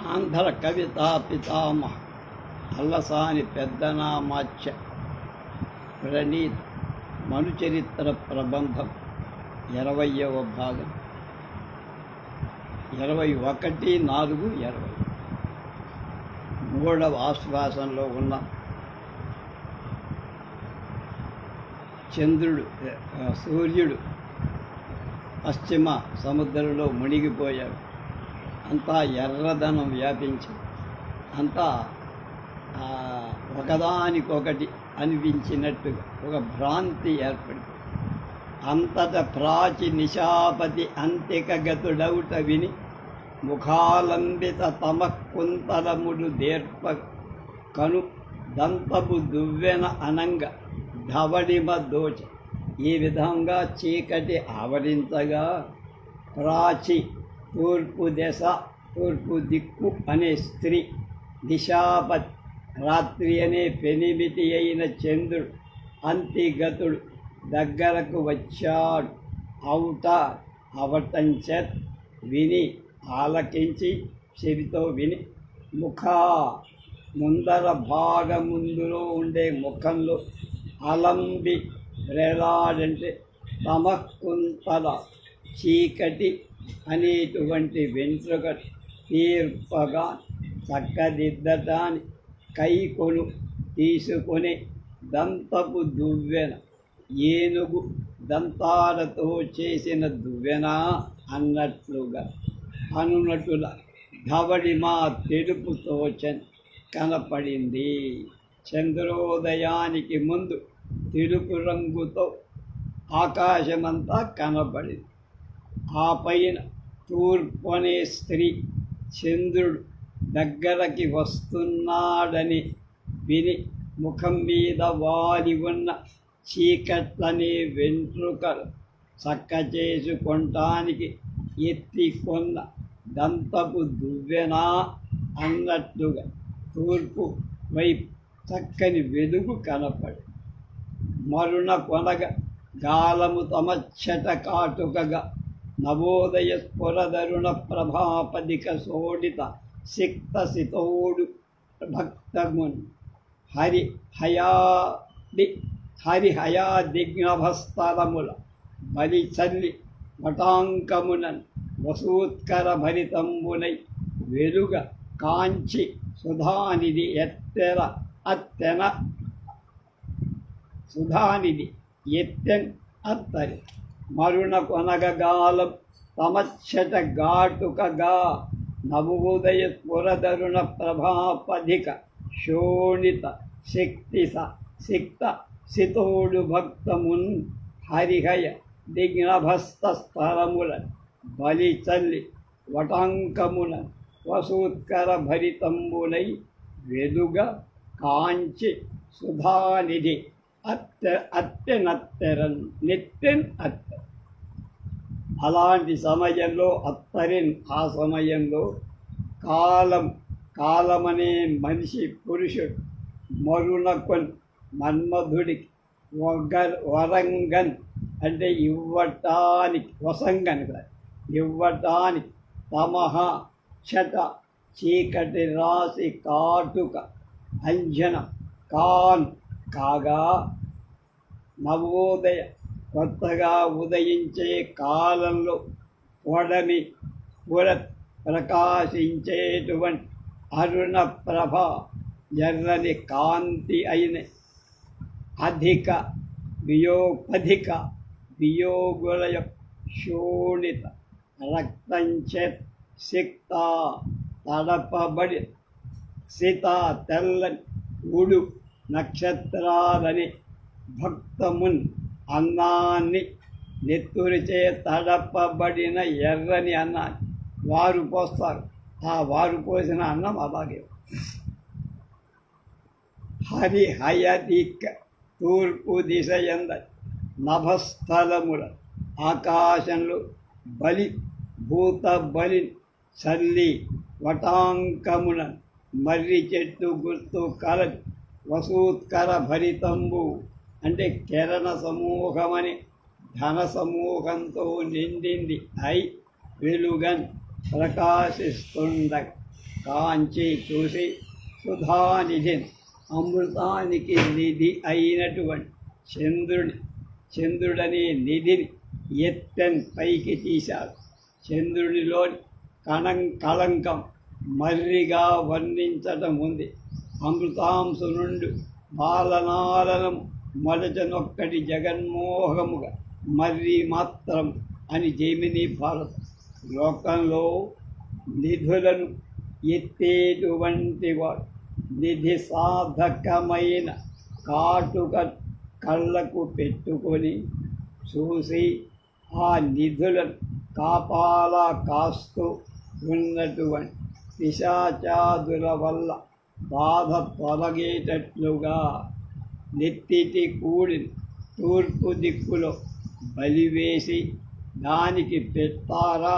ఆంధ్ర కవితా పితామహ అల్లసాని పెద్దనామాచ్య ప్రణీత్ మనుచరిత్ర ప్రబంధం 20వ భాగం 21/4/20 మూడవ ఆశ్వాసంలో ఉన్న సూర్యుడు పశ్చిమ సముద్రంలో మునిగిపోయాడు. అంతా ఎర్రదనం వ్యాపించి అంతా ఒకదానికొకటి అనిపించినట్టుగా ఒక భ్రాంతి ఏర్పడింది. అంతట ప్రాచి నిశాపతి అంతికగతుడౌట విని ముఖాలంబిత తమకుంతలముడు దేర్ప కను దంతపు దువ్వెన అనంగ ధవడిమ దోచ. ఈ విధంగా చీకటి ఆవరించగా ప్రాచి తూర్పు దిక్కు అనే స్త్రీ, నిశాపతి రాత్రి అనే పెనిమిటి అయిన చంద్రుడు అంతిగతుడు దగ్గరకు వచ్చాడు. అవటంచేత్ విని ఆలకించి చెవితో విని ముందర భాగముందులో ఉండే ముఖంలో అలంబి వేలాడంటే తమకుంతల చీకటి అనేటువంటి వెంట్రుక తీర్పగా చక్కదిద్దటాన్ని కైకొను తీసుకొని దంతపు దువ్వెన, ఏనుగు దంతాలతో చేసిన దువ్వెన అన్నట్లుగా అనునటుల ధవడిమా తెలుపుతో కనపడింది. చంద్రోదయానికి ముందు తెలుపు రంగుతో ఆకాశమంతా కనపడింది. ఆ పైన తూర్పు అనే స్త్రీ చంద్రుడు దగ్గరకి వస్తున్నాడని విని ముఖం మీద వాలి ఉన్న చీకట్లనే వెంట్రుకలు చక్క చేసుకొనటానికి ఎత్తికొన్న దంతపు దువ్వెనా అన్నట్లుగా తూర్పు వైపు చక్కని వెలుగు కనపడి మరుణ కొనగ గాలము తమచ్చట కాటుకగా నవోదయ స్ఫురదరుణ ప్రభాపదిక సోడిత సిక్త సితోడు భక్తమున్ హరిహయాదిగ్నభస్థలముల బలి చల్లి వటాంకమునన్ వసూత్కర భరితంబునై వెలుగ కాంచి సుధానిధి ఎత్తెన్ అత్తరి మరుణ కొనగగాలం తమచ్చట ఘాటుకగా నవోదయ స్ఫురదరుణ ప్రభాపధిక శోణిత సిక్త సితోడు భక్తమున్ హరిహయ దిగ్నభస్త స్థలముల బలి చల్లి వటాంకమున వసూత్కర భరితంబులై వెలుగ కాంచి సుధానిధి నెత్తెన్ అత్తె. అలాంటి సమయంలో ఆ సమయంలో కాలమనే మనిషి పురుషుడు మరునకొన్ మన్మధుడికి వరంగన్ అంటే ఇవ్వటానికి తమహ చట చీకటి రాసి కాటుక అంజన కాగా నవోదయ కొత్తగా ఉదయించే కాలంలో ప్రకాశించేటువంటి అరుణ ప్రభ ఎర్రని కాంతి అయిన అధిక వియోగుల శోణిత రక్తంచే సిక్త తడపబడి తెల్లని ఉడు నక్షత్రాలని భక్తమున్ అన్నాన్ని నెత్తురిచే తడపబడిన ఎర్రని అన్నాన్ని వారు పోస్తారు. ఆ వారు పోసిన అన్నం అలాగే. హరిహయదిక్ తూర్పు దిశ ఎంద నభస్థలముల ఆకాశంలో భూత బలి చల్లి వటాంకమున మర్రి చెట్టు గుర్తు కలది వసూత్కర భరితంబు అంటే కిరణ సమూహమని ధన సమూహంతో నిండింది వెలుగన్ ప్రకాశిస్తుండ కాంచి చూసి సుధానిధిని అమృతానికి నిధి అయినటువంటి చంద్రుడనే నిధిని ఎత్తెన్ పైకి తీశాడు. చంద్రుడిలోని కళంకం మర్రిగా వర్ణించటం ఉంది. అమృతాంశు నుండి బాలనాలనము మొదటనొక్కటి జగన్మోహముగా మర్రి మాత్రం అని జైమిని భారతం. లోకంలో నిధులను ఎత్తేటువంటి వాడు నిధి సాధకమైన కాటుక కళ్ళకు పెట్టుకొని చూసి ఆ నిధులను కాపాలా కాస్తూ ఉన్నటువంటి పిశాచాదుల వల్ల బాధ తొలగేటట్లుగా నెత్తిటి కూడిని తూర్పు దిక్కులో బలివేసి దానికి పెడతారా?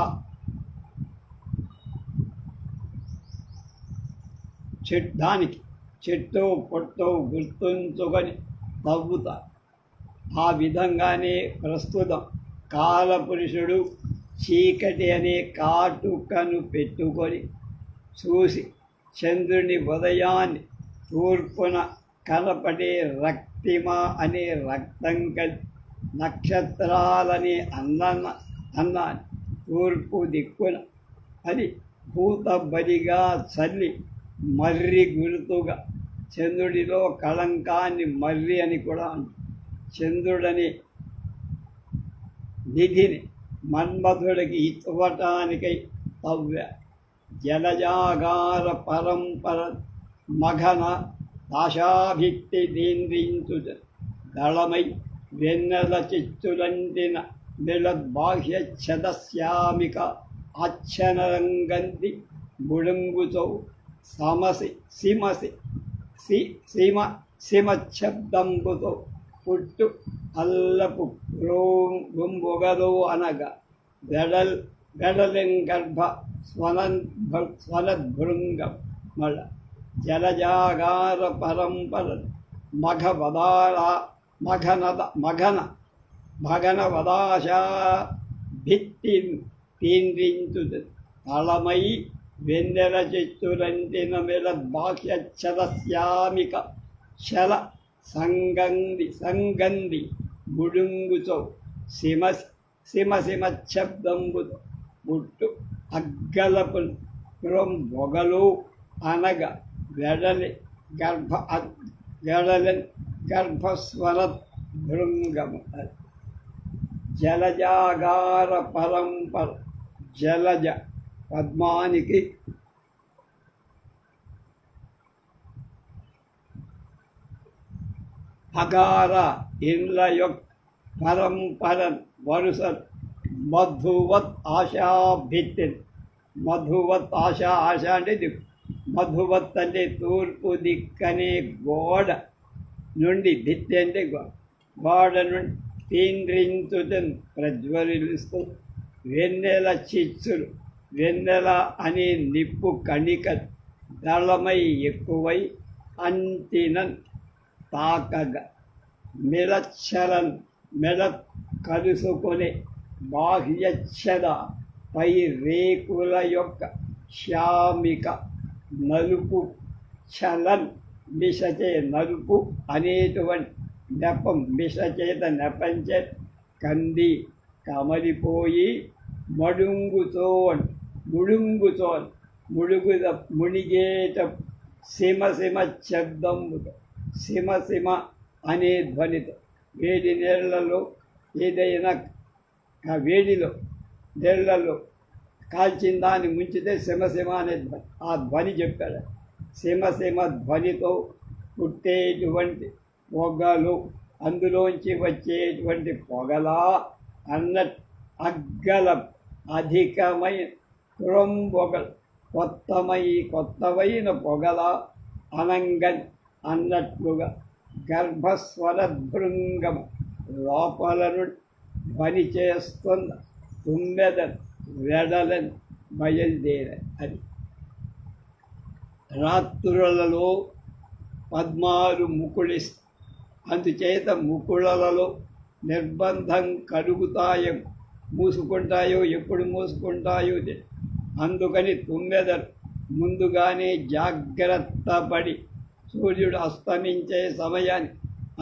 దానికి చెట్టు పొట్టు గుర్తుంచుకొని తవ్వుతారు. ఆ విధంగానే ప్రస్తుతం కాలపురుషుడు చీకటి అనే కాటుకను పెట్టుకొని చూసి చంద్రుని ఉదయాన్ని తూర్పున కనపడే రక్తిమ అనే రక్తం కలిసి నక్షత్రాలనే అన్నాన్ని తూర్పు దిక్కున అది భూత బలిగా చల్లి మర్రి గుర్తుగా చంద్రుడిలో కళంకాన్ని మర్రి అని కూడా అంటారు. చంద్రుడని నిధిని మన్మధుడికి ఇవ్వటానికై తవ్వ జలజాగార పరంపర మఘన ఆశాభిక్తి దీంద్రించు దళమై వెన్నెల చిచ్చులంటిన నిలద్బాహ్య ఛదశ్యామిక అచ్చనరంగంది బుడుంగుతో సమసి సిమసి సిమశబ్దంబుతో పుట్టు అల్లపు గుంబుగదో అనగా వెడలిం గర్భ స్వనద్భృంగం మళ్ళ జలజాగార పరంపర మఘన వదాశా భిత్తి తీంద్రించు తళమై వెన్నెల చిత్తులంటిన మెలద్బాహ్య ఛదశ్యామిక శల సంగంది బుడుంగుతో సిమశబ్దంబుతో పుట్టు అగ్గలపు బొగలు అనగా గర్భస్వర భృంగము. జలజాగార పరంపర జలజ పద్మానికి అగార ఇండ్ల యొక్క పరంపర వరుస మధువత్ ఆశాభిత్తి మధువత్ ఆశ అంటే దిక్కు మధువత్ అంటే తూర్పు దిక్కనే గోడ నుండి భిత్తి అంటే గోడ నుండి తీంద్రించుటను ప్రజ్వలిస్తూ వెన్నెల చిచ్చులు వెన్నెల అనే నిప్పు కణిక దళమై ఎక్కువై అంతినన్ తాకగా మెడ కలుసుకునే బాహ్యచ్ఛద పై రేకుల యొక్క శ్యామిక నలుపు చలన్ మిషచే నలుపు అనేటువంటి నెపం మిషచేత నెపంచే కంది కమలిపోయి మునిగేట సిమ శబ్దంతో సిమ అనే ధ్వనితో వేడి నీళ్లలో ఏదైనా వేడిలో నీళ్లలో కాల్చిన దాన్ని ముంచితే సిమ అనే ధ్వని ఆ ధ్వని చెప్పాడు. సిమ ధ్వనితో పుట్టేటువంటి పొగలు అందులోంచి వచ్చేటువంటి పొగలా అన్నట్టు అగ్గల అధికమైన కురంబొగలు కొత్తవైన పొగల అనంగన్ అన్నట్లుగా గర్భస్వరభృంగము లోపలను ధ్వని చేస్తున్న తుమ్మెదను వెడలని బయలుదేర. అది రాత్రులలో పద్మాలు ముకుళిస్తాయి. అందుచేత ముకుళలలో నిర్బంధం మూసుకుంటాయో ఎప్పుడు మూసుకుంటాయో అందుకని తుమ్మెదలు ముందుగానే జాగ్రత్త పడి సూర్యుడు అస్తమించే సమయాన్ని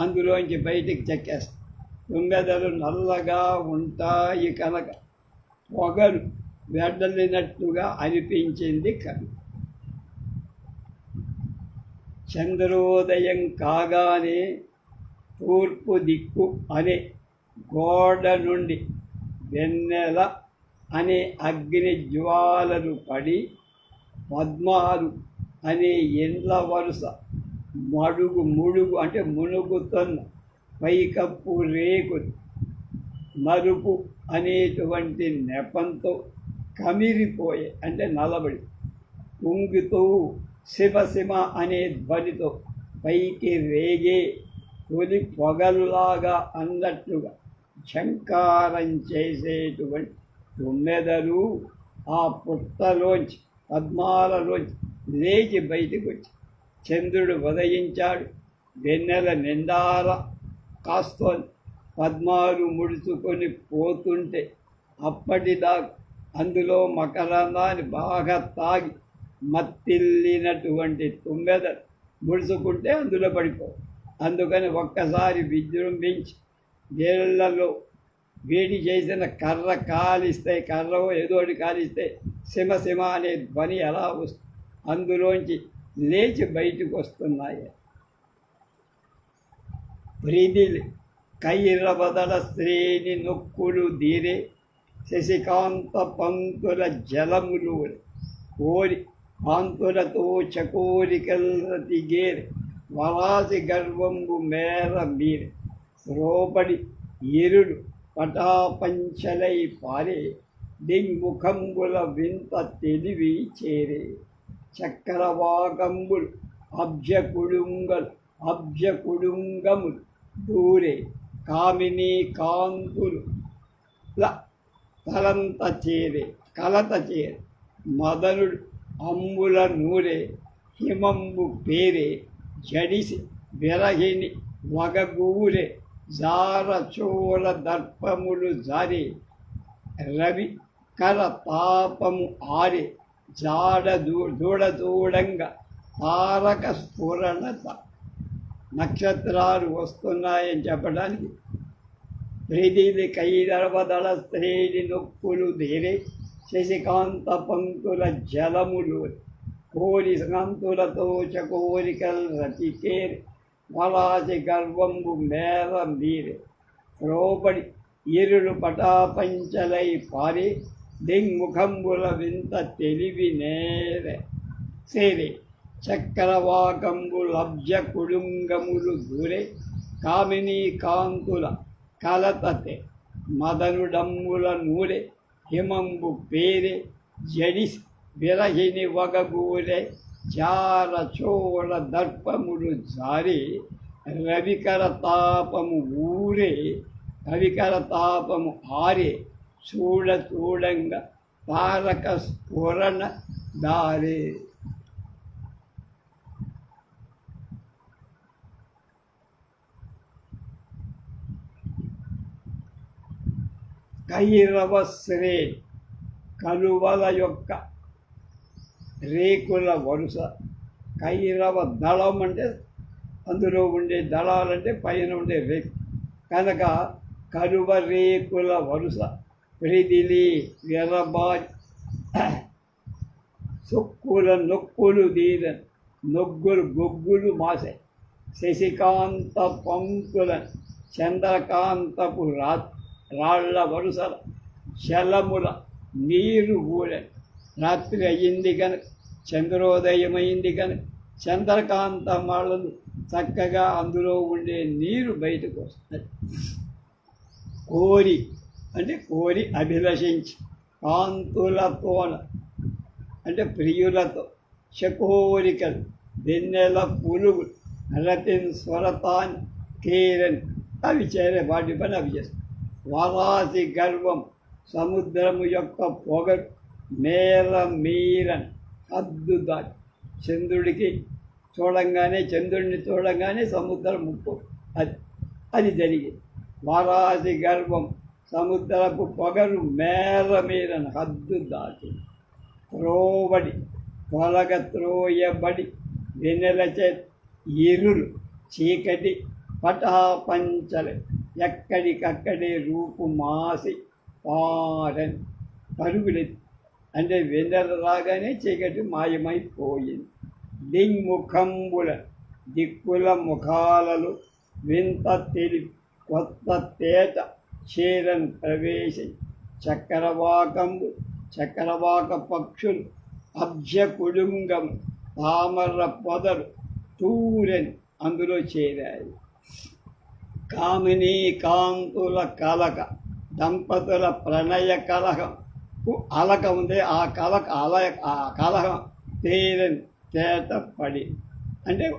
అందులోంచి బయటికి చెక్కేస్తాయి. తుమ్మెదలు నల్లగా ఉంటాయి కనుక పొగలు వెడలినట్టుగా అనిపించింది కవి. చంద్రోదయం కాగానే తూర్పు దిక్కు అనే గోడ నుండి వెన్నెల అనే అగ్ని జ్వాలలు పడి పద్మాలు అనే ఇండ్ల వరుస ముడుగు అంటే మునుగుతున్న పైకప్పు రేకులు మరుపు అనేటువంటి నెపంతో కమిరిపోయే అంటే నలబడి కుంగుతూ శివ అనే ధ్వనితో పైకి రేగే తొలి పొగలులాగా అన్నట్లుగా ఝంకారం చేసేటువంటి తుమ్మెదలు ఆ పుట్టలోంచి పద్మాలలోంచి లేచి బయటకు వచ్చి చంద్రుడు ఉదయించాడు. వెన్నెల నిండార కాస్తోంది. పద్మాలు ముడుచుకొని పోతుంటే అప్పటిదాకా అందులో మకరందాన్ని బాగా తాగి మత్తిల్లినటువంటి తుమ్మెదలు ముడుచుకుంటే అందులో పడిపో. అందుకని ఒక్కసారి విజృంభించి వేళ్లలో వేడి చేసిన కర్ర కాలిస్తే, కర్ర ఏదోటి కాలిస్తే సిమ అనే ధ్వని ఎలా వస్తుంది, అందులోంచి లేచి బయటకు వస్తున్నాయి. ప్రీతిలి కైరవదల శ్రేణి నొక్కులు దీరే శశికాంత పంతుల జలములు కోరి కాంతులతో చకోరికల్రతిగేరి వరాసి గర్వంబు మేర మీరే రోపడి ఇరుడు పటాపంచలై పారే దింగుఖంబుల వింత తెలివి చేరే చక్రవాకంబులు అబ్జకుడుంగములు దూరే కామిని కాంతులు కలత చేరే మదనుడు అంబుల నూరే హిమంబు పేరే జడిసి విరహిణి వగగూరే జారచోర దర్పములు జారే రవి కర తాపము ఆరే దూడదూడంగా తారక స్ఫురణత. నక్షత్రాలు వస్తున్నాయని చెప్పడానికి ప్రీతిలి కైరవదళ శ్రేణి నొక్కులు ధీరే శశికాంత పంకుల జలములు కోరి కాంతులతో చకోరికల్ రతికేరి వలాసి గర్వంబు మేర మీరే రోపడి ఇరుడు పటాపంచలై పారే దింగుఖంబుల వింత తెలివి నేరే సేరే చక్రవాకంబులబ్జ కుడుంగములు దూరే కామిని కాంతుల కలతతే మదనుడమ్ముల నూరే హిమంబు పేరే జడిసి విరహిణి వగగూరే చార చోళ దర్పములు జారి రవికర తాపము ఊరే కవికర తాపము ఆరే చూడంగా తారక స్ఫురణ దారే. కైరవశ్రే కలువల యొక్క రేకుల వరుస. కైరవ దళం అంటే అందులో ఉండే దళాలంటే పైన ఉండే రేకు కనుక కలువ రేకుల వరుస. ప్రీతిలి విరబారి సొక్కుల నొక్కులు దీర నొగ్గులు గొగ్గులు మాసే శశికాంత పంకుల చంద్రకాంతపు రాళ్ల వరుసల శలముల నీరు ఊరే. రాత్రి అయ్యింది కనుక చంద్రోదయమైంది కనుక చంద్రకాంతమాలను చక్కగా అందులో ఉండే నీరు బయటకు వస్తుంది. కోరి అంటే కోరి అభిలషించి, కాంతులతోన అంటే ప్రియులతో, చకోరికలు వెన్నెల పులుగులు రతిన్ స్వరతాన్ని కేరని అవి చేరే వాటి పని అవి చేస్తాయి. వరాసి గర్వం సముద్రము యొక్క పొగరు మేర మీరని హద్దు దాటి చంద్రుడిని చూడంగానే సముద్రం ముప్పు అది జరిగింది. వరాసి గర్వం సముద్రపు పొగరు మేర మీరని హద్దు దాటి రోబడి తొలగత్రోయబడి వెన్నెలచే ఇరులు చీకటి పటాపంచలు ఎక్కడికక్కడే రూపు మాసి పారని పరుగులెత్తి. అంటే వెన్నెల రాగానే చీకటి మాయమైపోయింది. దింగ్ముఖంబుల దిక్కుల ముఖాలలో వింత తెలివి కొత్త తేట చీరను ప్రవేశం చక్రవాక పక్షులు అబ్జ కుడుంగం తామర పొదలు తూరెని అందులో చేరాయి. కామినీ కాంతుల కలక దంపతుల ప్రణయ కలహం అలక ఉంది. ఆ కలహం తీరని తేట పడి అంటే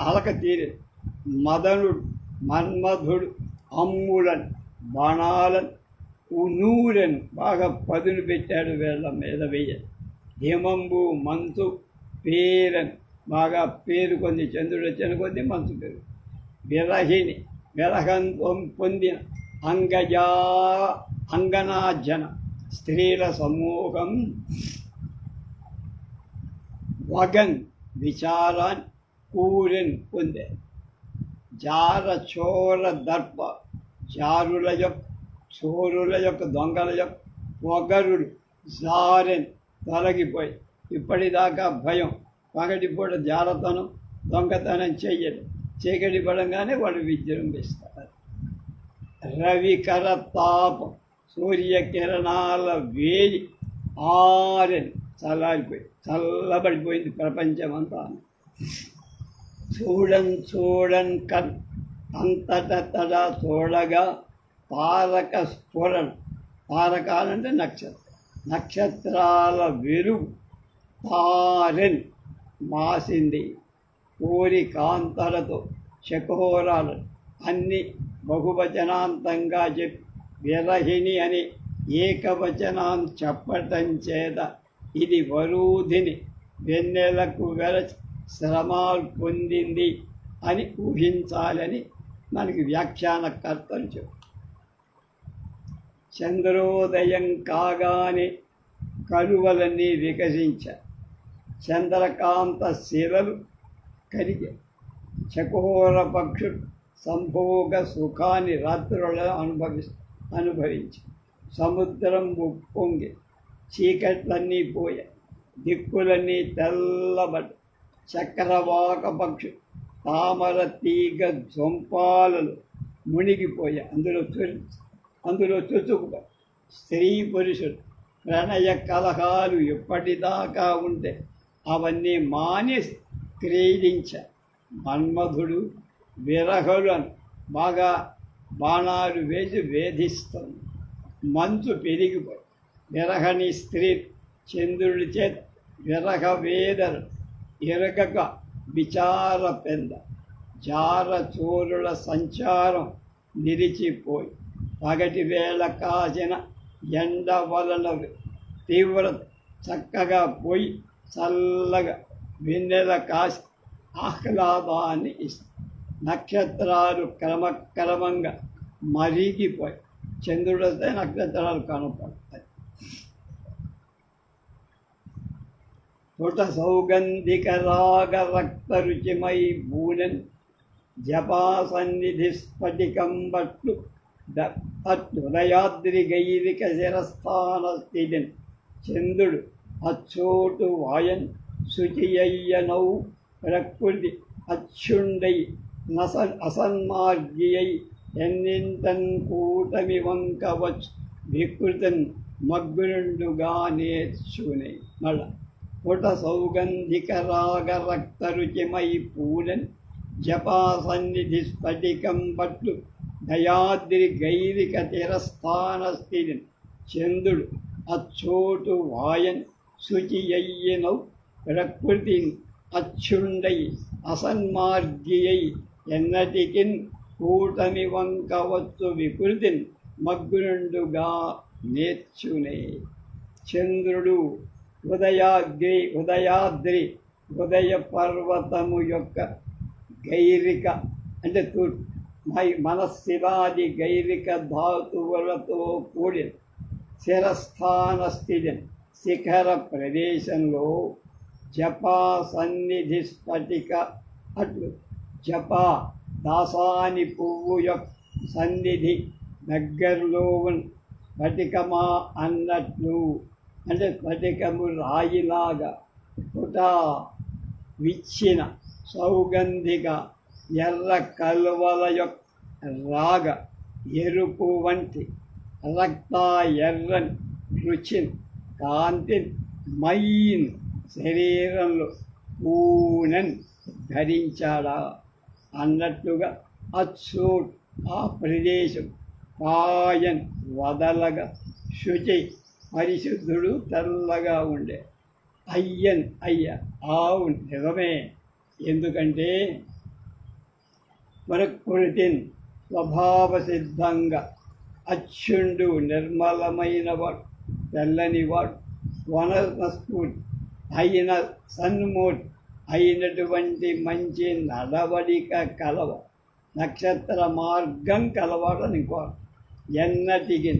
అలక తీరని మన్మధుడు అమ్ములను బాణాలను నూరెను బాగా పదును పెట్టాడు వీళ్ళ మీద వెయ్య. హిమంబు మంచు పేరని బాగా పేరుకొంది. చంద్రుడు వచ్చిన కొద్ది మంచు పేరు. విరహం పొందిన అంగనాజన స్త్రీల సమూహం వగన్ విచారాన్ని కూరెన్ పొందే. చోర దర్ప చోరుల యొక్క దొంగల యొక్క పొగరులు జారెన్ తొలగిపోయి. ఇప్పటిదాకా భయం, పగటిపూట జారతనం, దొంగతనం చెయ్యదు. చీకటి పడంగానే వాళ్ళు విజృంభిస్తారు. రవికర తాపం సూర్యకిరణాల వేడి ఆరెన్ చల్లబడిపోయింది ప్రపంచమంతా. చూడన్ కన్ అంతటా చూడగా తారక స్ఫురణ. తారకాలంటే నక్షత్రాల వెలుగు తారెన్ మాసింది. కోరి కాంతలతో చకోరాలు అన్ని బహువచనాంతంగా చెప్పి విరహిణి అని ఏకవచనం చెప్పటం చేత ఇది వరూధిని వెన్నెలకు శ్రమాలు పొందింది అని ఊహించాలని మనకి వ్యాఖ్యానకర్తలు చెప్పారు. చంద్రోదయం కాగానే కలువలన్నీ వికసించాయి. చంద్రకాంత శిలలు కరిగాయి. చకోర పక్షులు సంభోగ సుఖాన్ని రాత్రులలో అనుభవించి సముద్రం ఉప్పొంగి చీకట్లన్నీ పోయాయి. దిక్కులన్నీ తెల్లబడి చక్రవాక పక్షులు తామర తీగ జొంపాలలో మునిగిపోయాయి. అందులో చుచుకుపోయి స్త్రీ పురుషుడు ప్రణయ కలహాలు ఎప్పటిదాకా ఉంటే అవన్నీ మాని క్రీడించారు. మన్మధుడు విరహులను బాగా బాణాలు వేసి వేధిస్తుంది. మంచు పెరిగిపోయి విరహని స్త్రీ చంద్రుడి చేత విరహ వేదన ఎరగక విచార పెంద చోరుల సంచారం నిలిచిపోయి పగటి వేళ కాసిన ఎండ వలన తీవ్రత చక్కగా పోయి చల్లగా వెన్నెల కాసి ఆహ్లాదాన్ని ఇస్తుంది. నక్షత్రాలు క్రమక్రమంగా మరిగిపోయి చంద్రుడు వస్తే నక్షత్రాలు కనపడతాయి. పుట సౌగంధిక రాగ రక్త రుచిమై భూనన్ జపాసన్నిధి స్ఫటికం బట్లు హృదయాద్రి గైరిక శిరస్థాన స్థితిన్ చంద్రుడు అచ్చోటు వాయన్ శుచియ్యనౌ ప్రకృతి అచ్చుండై అసన్మార్గియై ఎన్నింటన్ కూటమి వంకవచ్చు వికృతన్ మగ్గురుండుగా నేర్చునే. మళ్ళా పుట సౌగంధిక రాగ రక్త రుచిమై పూలన్ జపాసన్నిధి స్ఫటికం పట్లు దయాద్రి గైరిక తిరస్థాన స్థితిన్ చంద్రుడు అచ్చోటు వాయన్ శుచియ్యనౌ ప్రకృతి అచ్చుండై అసన్మార్గియై ఎన్నటికిన్ కూటమి వంకవచ్చు వికృతిన్ మగ్గురుండుగా నేర్చునే. చంద్రుడు ఉదయాద్రి ఉదయ పర్వతము యొక్క గైరిక అంటే మనస్సిలాది గైరిక ధాతువులతో కూడిన శిరస్థాన స్థితి శిఖర ప్రదేశంలో జపా సన్నిధి స్ఫటిక అట్లు జపా దాసాని పువ్వు యొక్క సన్నిధి దగ్గరలో స్ఫటికమా అన్నట్లు, అంటే స్ఫటికము రాయిలాగా పుటా విచ్చిన సౌగంధిక ఎర్ర కలువల యొక్క రాగ ఎరుపు వంటి రక్త ఎర్రని రుచిని కాంతిని మైన్ శరీరంలో పూనని ధరించాడా అన్నట్లుగా అచ్చోట్ ఆ ప్రదేశం పాయన్ వదలగా శుచి పరిశుద్ధుడు తెల్లగా ఉండే. అయ్యన్ అయ్య ఆవు నిజమే, ఎందుకంటే ప్రకృతిని స్వభావ సిద్ధంగా అచ్యుండు నిర్మలమైనవాడు, తెల్లనివాడు, వనస్ఫూర్తి అయిన సన్మూర్తి అయినటువంటి మంచి నడవడిక కలవ నక్షత్ర మార్గం కలవాడని కోరు. ఎన్నటికి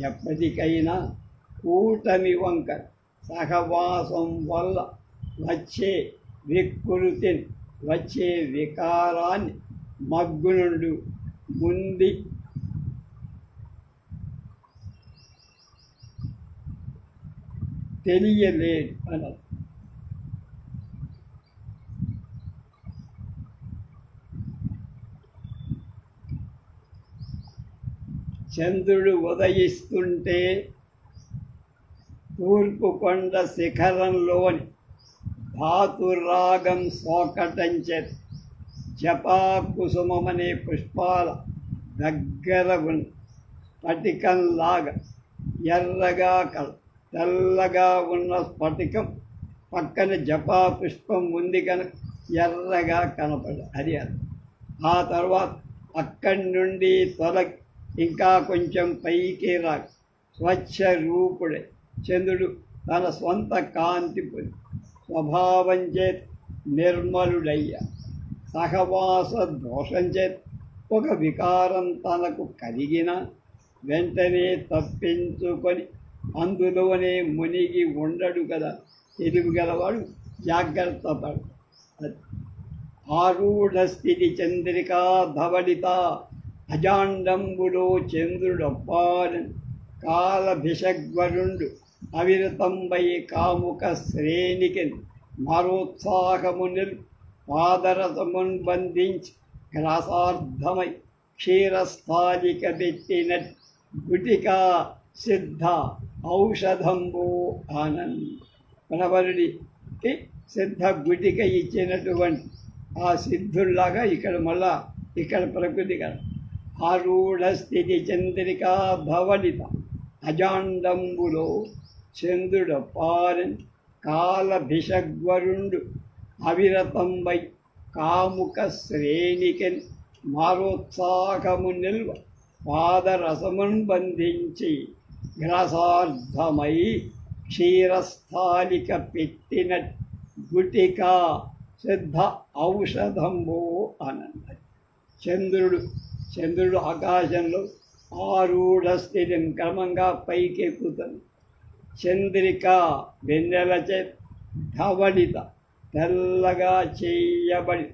ఎప్పటికైనా కూటమి వంక సహవాసం వల్ల వచ్చే వికృతిని, వచ్చే వికారాన్ని మగ్గునుండు ముందు తెలియలేదు అన్నది. చంద్రుడు ఉదయిస్తుంటే తూర్పు కొండ శిఖరంలోని ధాతురాగం సోకటంచే జపా కుసుమమనే పుష్పాల దగ్గర ఉన్న స్ఫటికంలాగా ఎర్రగా తెల్లగా ఉన్న స్ఫటికం పక్కన జపా పుష్పం ఉంది కనుక ఎర్రగా కనపడదు. అది ఆ తర్వాత అక్కడి నుండి తొలగి ఇంకా కొంచెం పైకి రాక స్వచ్ఛ రూపుడే చంద్రుడు తన స్వంత కాంతి పొంది స్వభావం చేత నిర్మలుడయ్యా. సహవాస దోషం చేత ఒక వికారం తనకు కలిగిన వెంటనే తప్పించుకొని అందులోనే మునిగి ఉండడు కదా. తెలివి గలవాడు జాగ్రత్త పడు. ఆరూఢ స్థితి చంద్రికా ధవళిత అజాండంబులో చంద్రుడొప్పారని కాలభిషగ్వరుండు అవిరతంబై కాముక శ్రేణికి మరోత్సాహమునిల్ పాదరసమున్ బంధించి గ్రాసార్థమై క్షీరస్థాలిక పెట్టిన గుటికా సిద్ధ ఔషధంబో ఆనంద్. ప్రవరుడికి సిద్ధ గుటిక ఇచ్చినటువంటి ఆ సిద్ధుల్లాగా ఇక్కడ మళ్ళా ఇక్కడ ప్రకృతి కదా. ఆరూఢ స్థితి చంద్రికా ధవళిత అజాండంబులో చంద్రుడు పారన్ కాలభిషగ్వరుండు అవిరతంబై కాముక శ్రేణికన్ మారోత్సాహము నిల్వ పాదరసమున్ బంధించి గ్రాసార్థమై క్షీరస్థాలిక పెట్టిన గుటిక సిద్ధ ఔషధంబో అనంద. చంద్రుడు ఆకాశంలో ఆరూఢ స్థితిని క్రమంగా పైకెక్కుతుంది. చంద్రిక వెన్నెలచే ధవళిత తెల్లగా చేయబడి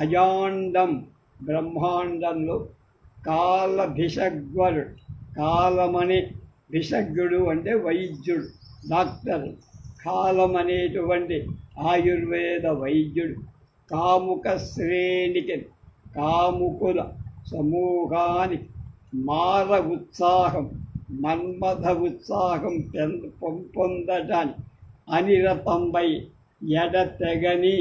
అజాండం బ్రహ్మాండంలో కాలభిషగ్వరుడు, కాలమనే భిషగ్గుడు అంటే వైద్యుడు, డాక్టర్. కాలమనేటువంటి ఆయుర్వేద వైద్యుడు కాముక శ్రేణికి కాముకుల సమూహానికి మార ఉత్సాహం మన్మథ ఉత్సాహం పొందటానికి అనిరతంబై ఎడతెగని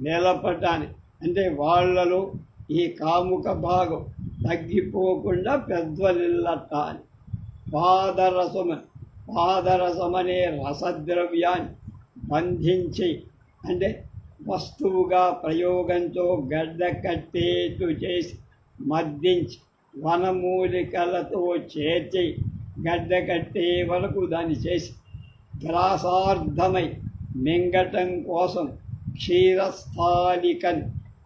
నిలపటానికి, అంటే వాళ్ళలో ఈ కాముక భాగం తగ్గిపోకుండా పెద్దలిల్లటాన్ని పాదరసమనే రసద్రవ్యాన్ని బంధించి, అంటే వస్తువుగా ప్రయోగంతో గడ్డ కట్టేట్టు చేసి మర్దించి వనమూలికలతో చేర్చి గడ్డ కట్టే వరకు దాన్ని చేసి గ్రాసార్థమై మింగటం కోసం క్షీరస్థాలికన్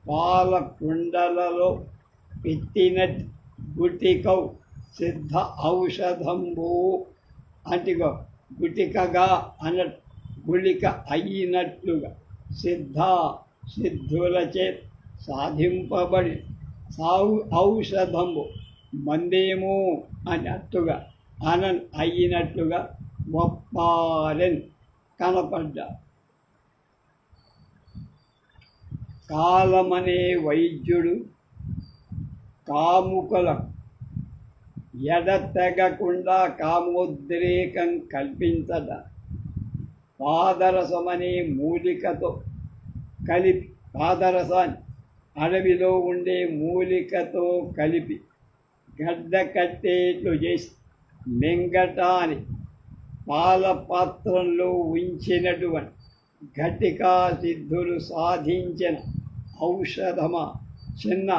పాల కుండలలో పెట్టినట్టు గుటికౌ సిద్ధ ఔషధంబో. అంటిగో గుటికగా అన్నట్టు గుళిక అయినట్లుగా సిద్ధులచే సాధింపబడి ఔషధము మందేమో అన్నట్టుగా అయినట్లుగా ఒప్పారెన్ కనపడ్డా. కాలమనే వైద్యుడు కాముకుల ఎడతెగకుండా కామోద్రేకం కల్పించట పాదరసమనే మూలికతో కలిపి, పాదరసాన్ని అడవిలో ఉండే మూలికతో కలిపి గడ్డ కట్టేట్లు చేసి మింగటాన్ని పాల పాత్రంలో ఉంచినటువంటి ఘటికా సిద్ధులు సాధించిన ఔషధమా చిన్న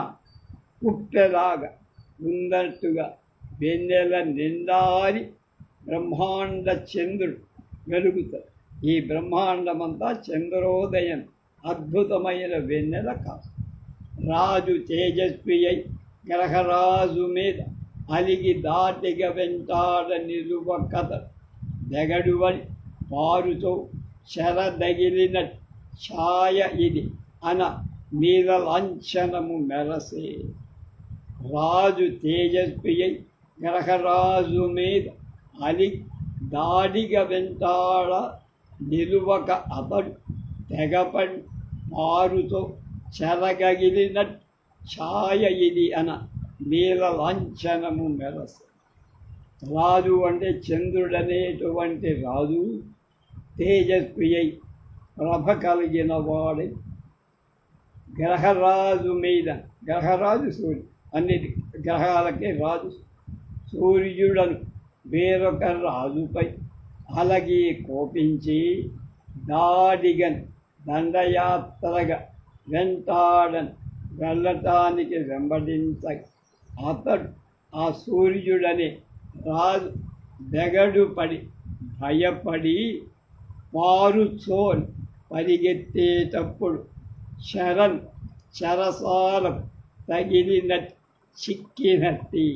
కుప్పెలాగా ఉన్నట్టుగా వెన్నెల నిండారి బ్రహ్మాండ చంద్రుడు వెలుగుతాడు. ఈ బ్రహ్మాండమంతా చంద్రోదయం అద్భుతమైన వెన్నెల కాదు. రాజు తేజస్వి అయి గ్రహరాజు మీద అలిగి దాటిగా వెంటాడ నిలువ కథ దెగడువని పారుతో చెరదగిలిన ఛాయ ఇది అన నీలలాంఛనము మెరసే. రాజు తేజస్వి అయి గ్రహరాజు మీద అలి దాడిగా వెంటాడ నిలువక అతడు తెగపడి పారుతో చెరగగిలిన ఛాయ ఇది అన నీలలాంఛనము మెరసే. రాజు అంటే చంద్రుడనేటువంటి రాజు తేజస్వి అయి ప్రభ కలిగిన వాడి గ్రహరాజు మీద, గ్రహరాజు సూర్యుడు, అన్ని గ్రహాలకే రాజు సూర్యుడను వేరొక రాజుపై అలగి కోపించి దాడిగన్ దండయాత్రగా వెంటాడని వెళ్ళటానికి వెంబడించ అతడు ఆ సూర్యుడనే రాజు బెగడుపడి భయపడి పారుచోని పరిగెత్తేటప్పుడు చెరసాలం తగిలిన చిక్కినట్టి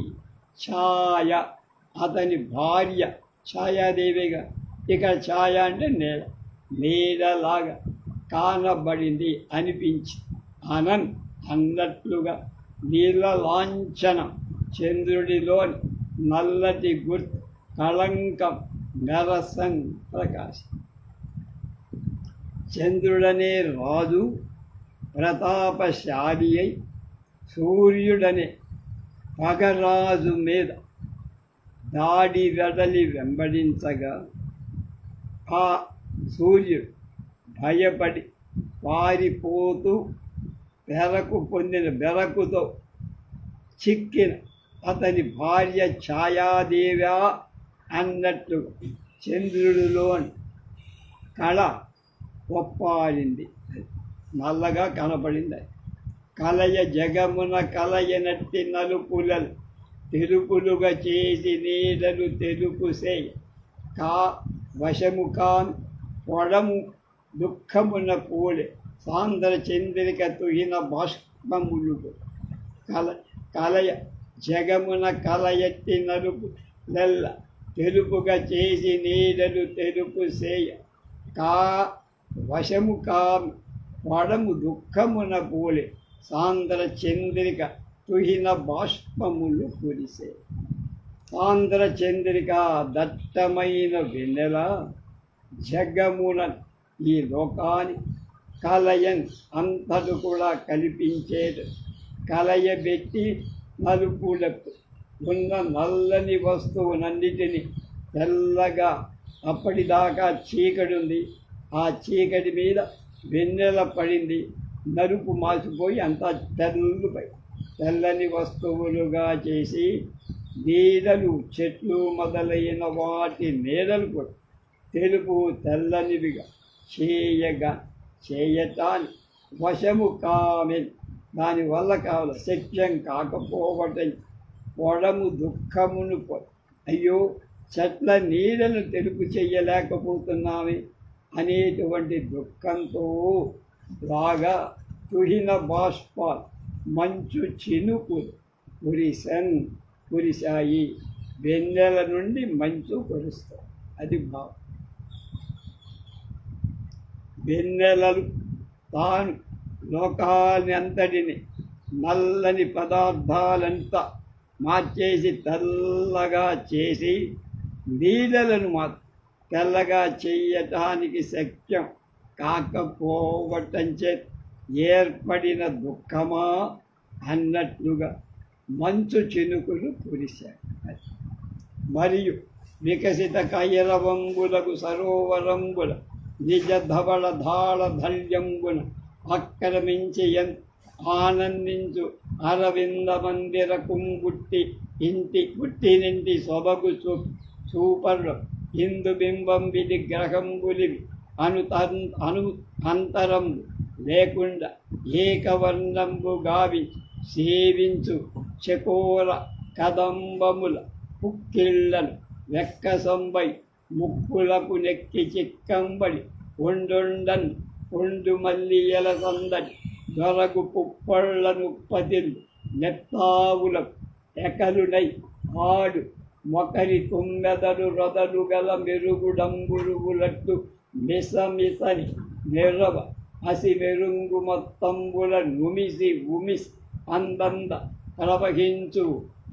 ఛాయ అతని భార్య ఛాయాదేవిగా, ఇక్కడ ఛాయ అంటే నీడలాగా కానబడింది అనిపించి అన్నట్లుగా నీలలాంఛనం చంద్రుడిలోని నల్లటి గుర్తు కళంకం మెరసన్ ప్రకాశం. చంద్రుడనే రాజు ప్రతాపశాలి అయి సూర్యుడనే పగరాజు మీద దాడి వెడలి వెంబడించగా ఆ సూర్యుడు భయపడి పారిపోతూ బెరకుతో చిక్కిన అతని భార్య ఛాయాదేవ్యా అన్నట్టు చంద్రుడిలోని కళ ఒప్పారింది, నల్లగా కనపడింది. కలయ జగమున కలయనట్టి నలుపులలు తెలుపులుగా చేసి నీడలు తెలుపు సేయ వశము కాన్ పొడము దుఃఖమున పూలే సాంద్ర చంద్రిక తుహిన బాష్పములు కలయ జగమున కలయట్టి నలుపు లెల్ల తెలుపుగా చేసి నీడలు తెలుపు సేయ వశము కామి పొడము దుఃఖమున పూలే సాంద్ర చంద్రిక తుహిన బాష్పములు కురిసే. సాంద్ర చంద్రిక దట్టమైన వెన్నెల జగమున ఈ లోకాన్ని కలయన్ అంతటి కూడా కల్పించేది. కలయబెట్టి నలుపులకు ఉన్న నల్లని వస్తువునన్నిటినీ తెల్లగా, అప్పటిదాకా చీకటి ఉంది, ఆ చీకటి మీద వెన్నెల పడింది, నలుపు మాసిపోయి అంతా తెల్లని వస్తువులుగా చేసి నీడలు, చెట్లు మొదలైన వాటి నీడలు కూడా తెలుపు తెల్లనివిగా చేయటాన్ని వశము కామె దానివల్ల కావాలి సత్యం కాకపోవటం పొడము దుఃఖమును అయ్యో చెట్ల నీడను తెలుపు చెయ్యలేకపోతున్నామే అనేటువంటి దుఃఖంతో బాగా తుహిన బాష్పాలు మంచు చినుకులు కురిశాయి. వెన్నెల నుండి మంచు కురుస్తాయి. అది భావం. వెన్నెలలు తాను లోకాన్ని అంతటిని నల్లని పదార్థాలంతా మార్చేసి తెల్లగా చేసి నీడలను మాత్రం తెల్లగా చెయ్యటానికి శక్యం కాకపోవటం చేత ఏర్పడిన దుఃఖమా అన్నట్లుగా మంచు చినుకులు కురిశాయి. మరియు వికసిత కైరవంబులకు సరోవరంబుల నిజ ధవళ ధాళ ధల్యంబున ఆక్రమించి ఆనందించు అరవింద మందిర కుంబుట్టి పుట్టినింటి సొబగు చూపర్లు ఇందు బింబం విధి గ్రహంబులివి అంతరంబు లేకుండా ఏకవర్ణంబు గావించి సేవించు చకోర కదంబముల పుక్కిళ్లను వెక్కసంబై ముక్కులకు నెక్కి చిక్కంబడి ఒండొండన్ ఒండు మల్లియల సందడి దొరగు పుప్పళ్లను పదిలు నెత్తావులకు ఎకలునై ఆడు మొకరి తుమ్మెదలు రొదలు గల మెరుగుడంబురుగులట్టు మిసమిసని మెరవ అసి మెరుంగు మొత్తంబుల నుమిసి ఉమిసి అందంద ప్రవహించు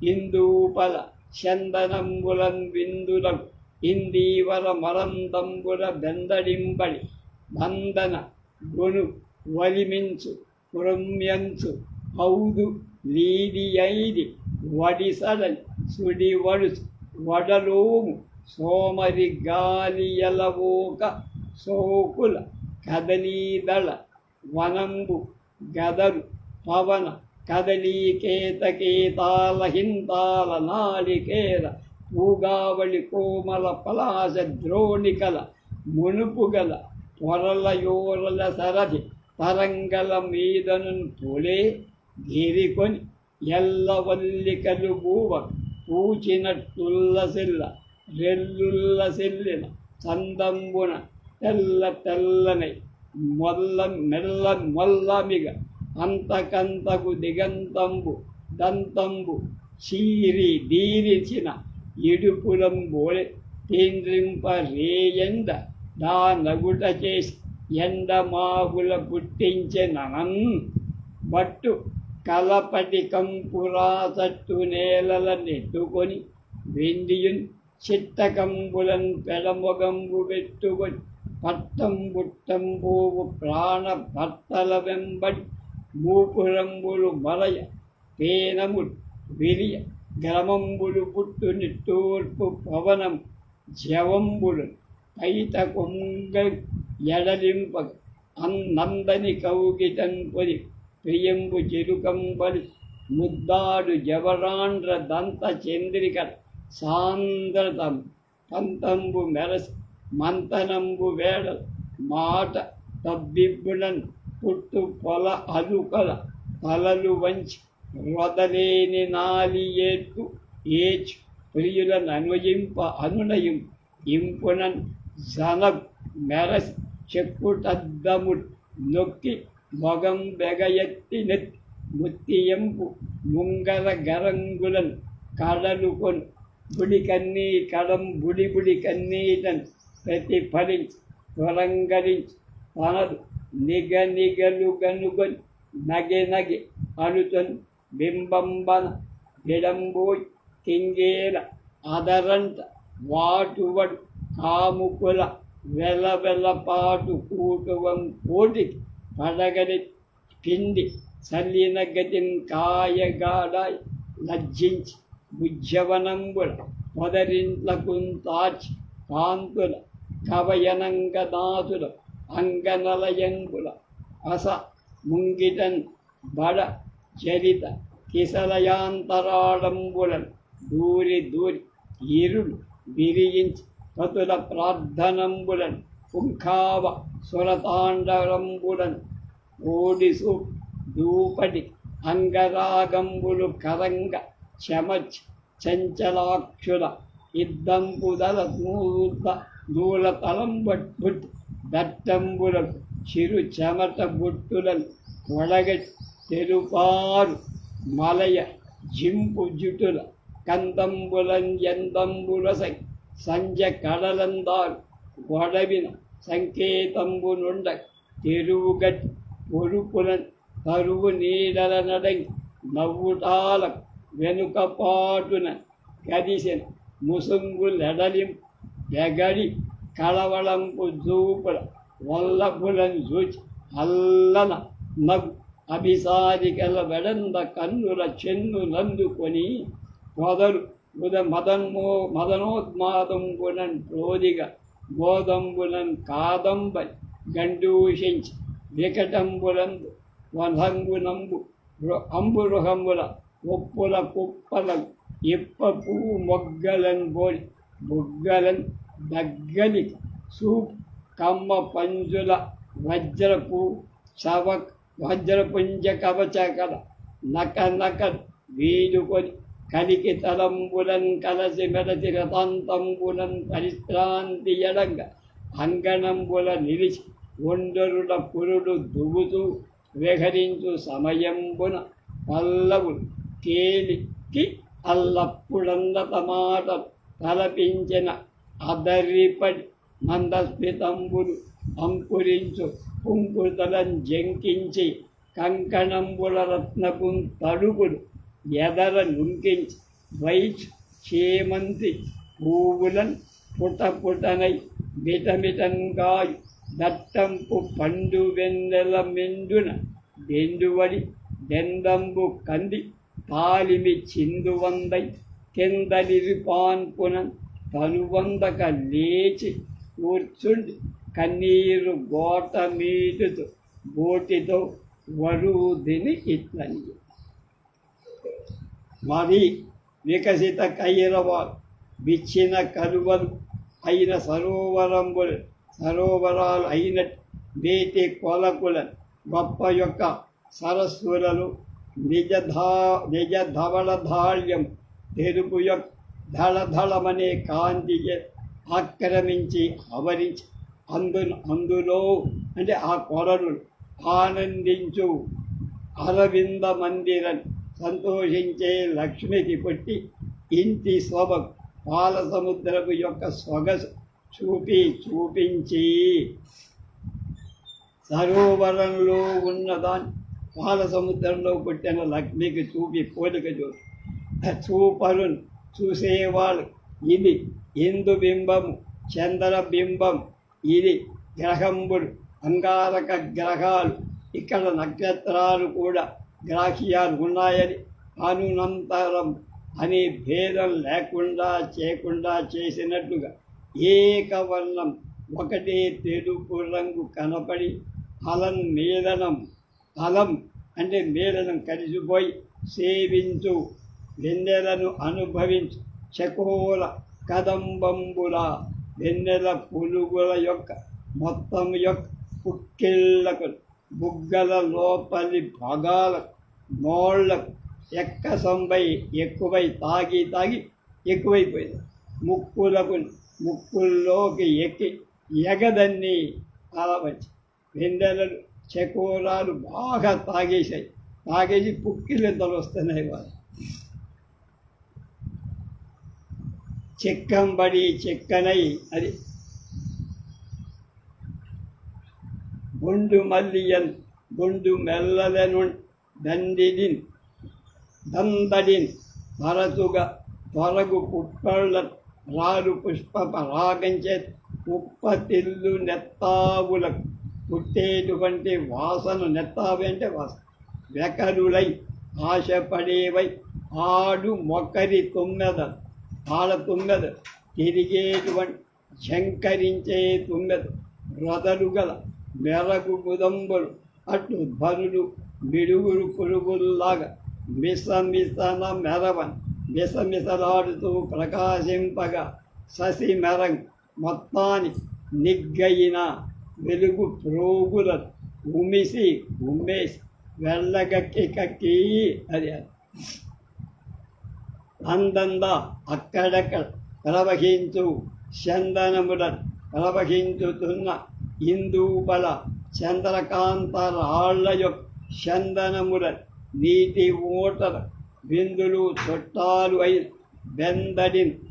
ఇందూపల చందనంబులన్ విందులకు ఇందీవర మరందంబుల బెందడింబడి బంధన గొను వలిమించు పురమ్యంచు ఔదు లీదియైది వడిసడలి సుడి వడుసు వడలోము సోమరి గాలియలవోక సోకుల కదలీదళ వనంబు గదరు పవన కదలీకేతకేతాల హింతాల నాళికేర పూగావళి కోమల పలాస ద్రోణికల మునుపుగల పొరలయోరల సరథి తరంగల మీదను తొలే గిరికొని ఎల్లవల్లికలు బూవ పూచినట్టుల్లసిల్ల రెల్లుల్లసిల్లిన చందంబున తెల్ల తెల్లనై మెల్ల మొల్లమిగ అంతకంతకు దిగంతంబు దంతంబు చీరి దీరిచిన ఇడుపులంబోలే తీండ్రింప రేయండ దా నగుట చేసి ఎండమాగుల పుట్టించెనన్ బట్టు కలపటి కంపురాసట్టు నేలల నెట్టుకొని వెండియున్ చిట్టకంబులన్ పెడమొగంబు పెట్టుకొని పట్టం బుట్టంబోవు ప్రాణ భర్తల వెంబడి మూపురంబులు మలయ పేనములు విరియ గ్రమంబులు పుట్టు నిట్టూర్పు పవనం జవంబులు కైత కొంగ ఎడలింపగ నందని కౌగిటన్ పొది ప్రియంబు చిరుకంబలి ముద్దాడు జవరాండ్ర దంత చంద్రిక సాంద్రతం పంతంబు మెరసి మంతనంబు వేడలు మాట తబ్బిబ్బులను పుట్టు పొల అలుకల తలలు వంచి రొదలేని నాలి ఏడ్పు ఏచు ప్రియులను అనునయం ఇంపునన్ జనగు మెరసి చెక్కుటద్దము నొక్కి మొగం బెగయెత్తి నెత్తి ముత్తియంపు ముంగర గరంగులను కడలుకొని బుడి బుడి కన్నీటను ప్రతిఫలించి త్వరంగరించి తనదు నిగలు గనుగొని నగె అనుతను బింబంబన విడంబోయి కింగేల అదరంట వాటువడు కాముకుల వెలపాటు కూటువం కోటికి పడగడి పిండి చల్లిన గతిన్ కాయగాడాయి లజ్జించి భుజ్యవనంబుల పొదరింట్లకు తార్చి కాంతుల కవయనంగనాథుల అంగనలయంబుల అస ముంగిటన్ బడ చరిత కిసలయాంతరాళంబులను దూరి ఇరులు విరియించి కతుల ప్రార్థనంబులను పుంఖావ సురతాండరంబులను ఓడిసు దూపటి అంగరాగంబులు కరంగ చెమచి చంచలాక్షుల ఇద్దంపుదల దూల తలంబట్టు దట్టంబులకు చిరు చెమట బుట్టులను ఒడగటి తెరుపారు మలయ జింపు జుటుల కందంబులం ఎందంబులసై సంజ కడలందారు గొడవిన సంకేతంబు నుండ తెరువుగట్టి పొరుపులను కరువు నీడల నడంగి నవ్వుటాల వెనుకపాటున గదిసిన ముసుంగులెడలిం ఎగడి కళవళంపు జూపుల వల్లభులను చూచి అల్లన నవ్వు అభిసారికల వెడంద కన్నుల చెన్నులందుకొని మొదలు మదనోన్మాదంబునన్ ప్రోదిగా బోధంబునన్ కాదంబై గండూషించి వికటంబులందు వనంబునంబు అంబురుహంబుల ఒప్పుల కుప్పల ఇప్ప పువ్వు మొగ్గలన్ బోలి బుగ్గలన్ దగ్గలి సూప్ కమ్మ పంజుల వజ్రపు వజ్రపుంజ కవచకల నక నక వీడుకొని కలికి తలంబులన్ కలసి మెడసి రథాంతంబులన్ పరిశ్రాంతి ఎడంగ అంగణంబుల నిలిచి ఒండరుల పురుడు దుగుతూ విహరించు సమయంబున పల్లవులు తేలికి అల్లప్పుడందత మాటలు తలపించిన అదరిపడి మందస్మితంబులు అంకురించు కుంకుతలం జంకించి కంకణంబుల రత్నపు తడుపులు ఎదర నుంకించి వైచ్ చేమంతి పువ్వులన్ పుటపుటనై మిటమిటంగాయు దట్టంపు పండు వెన్నెల మెండున దెండువడి దెందంబు కంది తాలిమి చిందువందై కిందలిరిపాన్పునన్ తనువందక లేచి కూర్చుండి కన్నీరు గోట మీటుతూ బోటితో వరుదిని ఇట్లని మరి వికసిత కైరవాలు విచ్చిన కలువలు అయిన సరోవరాలు అయినట్టు వేటి కొలకులను గొప్ప యొక్క సరస్సులలో నిజ ధవళధాళ్యం తెరుపు యొక్క ధళధళమనే కాంతి ఆక్రమించి ఆవరించి అందులో అంటే ఆ కొరలు ఆనందించు అరవింద మందిరం సంతోషించే లక్ష్మికి పుట్టి ఇంటి శోభ పాల సముద్రపు యొక్క సొగసు చూపించి సరోవరంలో ఉన్నదాన్ని పాల సముద్రంలో పుట్టిన లక్ష్మికి చూపి పోలిక చూపరును చూసేవాళ్ళు ఇది ఇందు బింబము చంద్రబింబం ఇది గ్రహంబులు అంగారక గ్రహాలు ఇక్కడ నక్షత్రాలు కూడా గ్రాహ్యాలు ఉన్నాయని అనునంతరం అనే భేదం చేయకుండా చేసినట్టుగా ఏకవర్ణం ఒకటే తెలుపు రంగు కనపడి అలం అంటే మేళనం కలిసిపోయి సేవించు వెన్నెలను అనుభవించు చకోల కదంబంబుల వెన్నెల పులుగుల యొక్క మొత్తం యొక్క పుక్కిళ్లకు బుగ్గల లోపలి భాగాలకు నోళ్లకు ఎక్కసంబై ఎక్కువై తాగి ఎక్కువైపోయింది ముక్కుల్లోకి ఎక్కి ఎగదన్ని అలవచ్చు వెన్నెలలు చకోరాలు బాగా తాగేసి పుక్కిళ్ళెంతలు వస్తున్నాయి వాళ్ళు చెక్కంబడి చెక్కనై అది గుండు మల్లియన్ గుండు మెల్లలను దందడిన్ తరచుగా త్వరగు పుప్పళ్ళ రారు పుష్ప పరాగంచే ఉప్పతిల్లు నెత్తావులకు పుట్టేటువంటి వాసన నెత్తావి అంటే వాసన వెకరులై ఆశపడేవై ఆడు మొక్కరి ఆడ తుమ్మెద తిరిగేటువంటి శంకరించే తుమ్మెద రొదలు గల మెరగు బుదంబులు అట్లు ధనులు మిడుగురు పురుగుల్లాగా మిసమిసలాడుతూ ప్రకాశింపగా శశి మెరంగ్ మొత్తాన్ని నిగ్గయిన వెలుగు ప్రోగుల ఉమ్మేసి వెళ్ళగక్కి అది అందంగా అక్కడక్కడ ప్రవహించు చందనములను ప్రవహించుతున్న ఇందూబల చంద్రకాంత రాళ్ల యొక్క చందనముల నీటి ఓటల బిందులు చుట్టాలు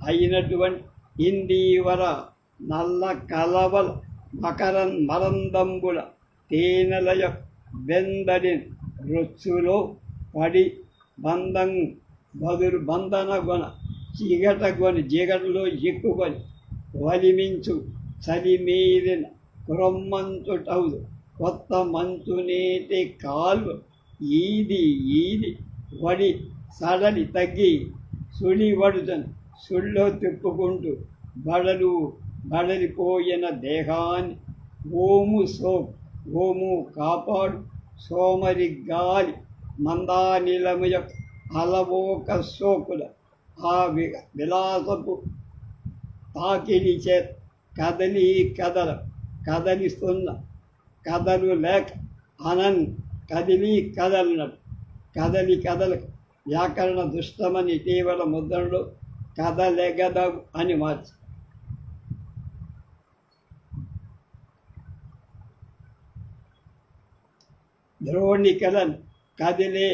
అయినటువంటి ఇందీవర నల్ల కలవల మరందంబుల తేనెలయ వెందడి రొచ్చులో పడి బంధనగొన జిగటలో ఎక్కుకొని వలిమించు చలిమీరిన క్రొమ్మంచుటవుదు కొత్త మంచు నీటి కాళ్ళు ఈది వడి సడలి తగ్గి సుడి వడుతను సుళ్ళో తిప్పుకుంటూ బడలిపోయిన దేహాన్ని ఓము కాపాడు సోమరి గాలి మందానిలము యొక్క అలవోక సోకుల ఆ విలాసపు తాకిడి చే కదలిస్తున్న కదలు లేక కదలినట్టు కదలకు వ్యాకరణ దుష్టమని ఇటీవల ముద్రణలో కదలెగదగు అని మార్చి ద్రోణికలను కదిలే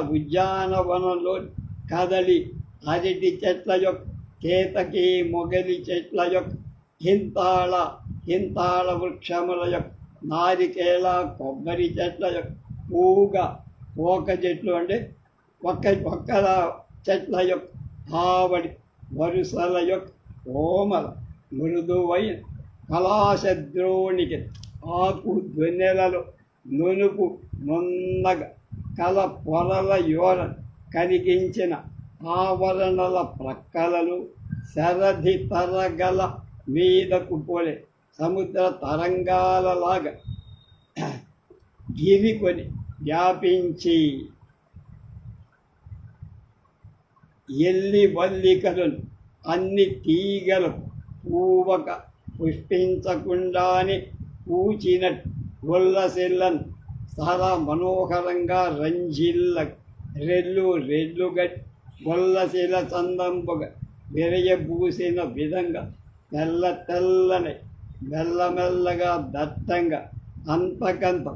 ఉద్యానవనంలో కదలి అరటి చెట్ల యొక్క కేతకి మొగలి చెట్ల యొక్క హింతాళ వృక్షముల యొక్క నారికేళ కొబ్బరి చెట్ల యొక్క పోక చెట్లు అంటే ఒక్కల చెట్ల యొక్క ఆవడి వరుసల యొక్క కోమల మృదువైన కళాశద్రోణికి ఆకు ధ్వెన్నెలలో నునుపు నున్నగ కల పొరల యోర కరిగించిన ఆవరణల ప్రక్కలను శరధి తరగల మీదకు పోలే సముద్ర తరంగాలలాగా గిరికొని వ్యాపించి ఎల్లి వల్లికలను అన్ని తీగలు పూవక పుష్పించకుండానే పూచినట్టు గొల్లసిల్లను చాలా మనోహరంగా రంజిల్ల రెల్లుగా గొల్లశిల చందంపుగా విరయబూసిన విధంగా తెల్లని మెల్లమెల్లగా దట్టంగా అంతకంత